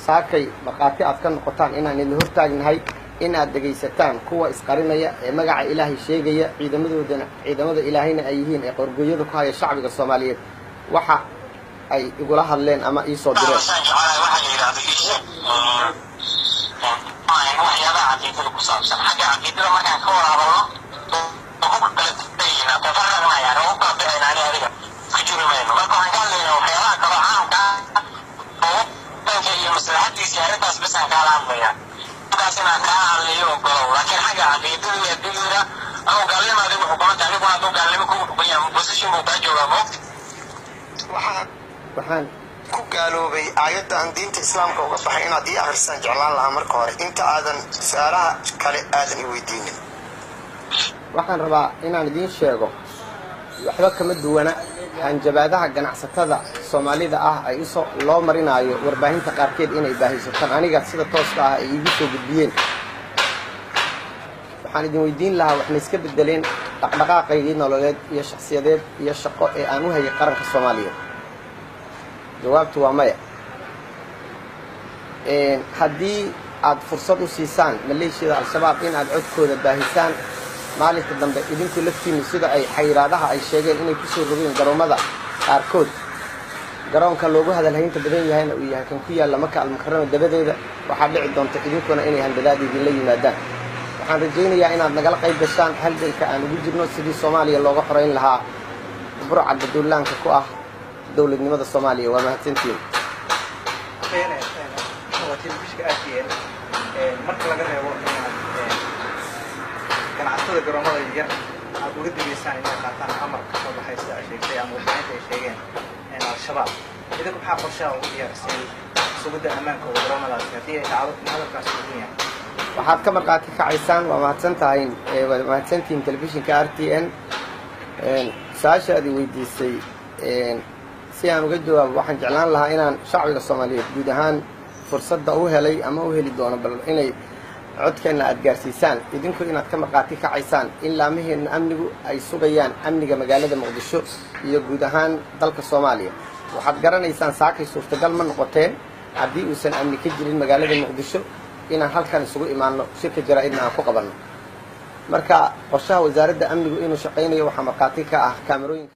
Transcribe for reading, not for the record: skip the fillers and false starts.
saakay markhaati aad ka noqotaan inaan idin hortaagnahay in aad dhegaysataan kuwa isqarinaya ee magaca ilaahay sheegaya ciidamada ilaahayna ay yihiin ee qorgooyada ku haya shacbiga Soomaaliyeed waxa ay igula hadleen ama ii soo direen waxaan ku gaaloobay aayadda aan diinta islaamka uga baxay inaad ii akhrisaan jeclaan lahaa marka hore inta aadan su'aalaha kale aadan i weydiinin waxaan rabaa inaan idiin sheego waxba kama duwana hanjabaadaha ganacsatada Soomaalida ah ay loo marinayo warbaahinta qaarkeed inay baahisataan aniga sida tooska ah ay igu soo gudbiyeen waxaan idin weydiin lahaa wax iska bedeleen dhaqdhaqaaqaygii nololeed iyo shakhsiyadeed iyo shaqo ee aan u hayay qaranka Soomaaliyeed jawaabtu waa maya haddii aad fursad u siisaan maleeshiyada al-shabaab in aad codkooda baahisaan maalinta dambe idinku laftiinni sida ay xayiraadaha ay sheegeen inay ku soo rogeen garoomada qaarkood garoonka loogu hadalhaynta badan yahayna uu yahay kan ku yaalla Maka al-Mukarrama dabadeeda waxaa dhici doonta idinkuna inay handadaad idin la yimaadaan waxaan rajaynayaa inaad nagala qayb gashaan halganka aan ugu jirno sidii Soomaaliya looga xoreyn lahaa burcadda duulaanka ku ah dowladnimada Soomaaliya waa mahadsantiin marka laga reebo ganacsatada garoomada yar aad uga digaysaan inay qaataan amarka soo baxay sida ay sheegtay ama warbaahinta ay sheegeen al-shabaab idinku maxaa qorshaha ugu diyaarisay sugidda ammaanka garoomadaas haddii ay dhacdo hadalkaas ugu yahay waxaad ka markhaati kacaysaan waa mahadsantihiin telefishinka RTN su-aasha aad i weydiisay si aan uga jawaabo waxaan jeclaan lahaa inaan shacbiga Soomaaliyeed guud ahaan fursadda u helay ama u heli doono bal inay codkeena aad gaarsiisaan idinku inaad ka markhaati kacaysaan in laamaheena amnigu ay sugayaan amniga magaalada Muqdisho iyo guud ahaan dalka Soomaaliya waxaad garanaysaan saakay suurtagal ma noqoteen haddii uusan amni ka jirin magaalada Muqdisho inaan halkan isugu imaano shirka jaraa'idna aan ku qabanno marka qorshaha wasaaradda amnigu inuu shaqeynayo waxa markhaati ka ah kaamirooyinka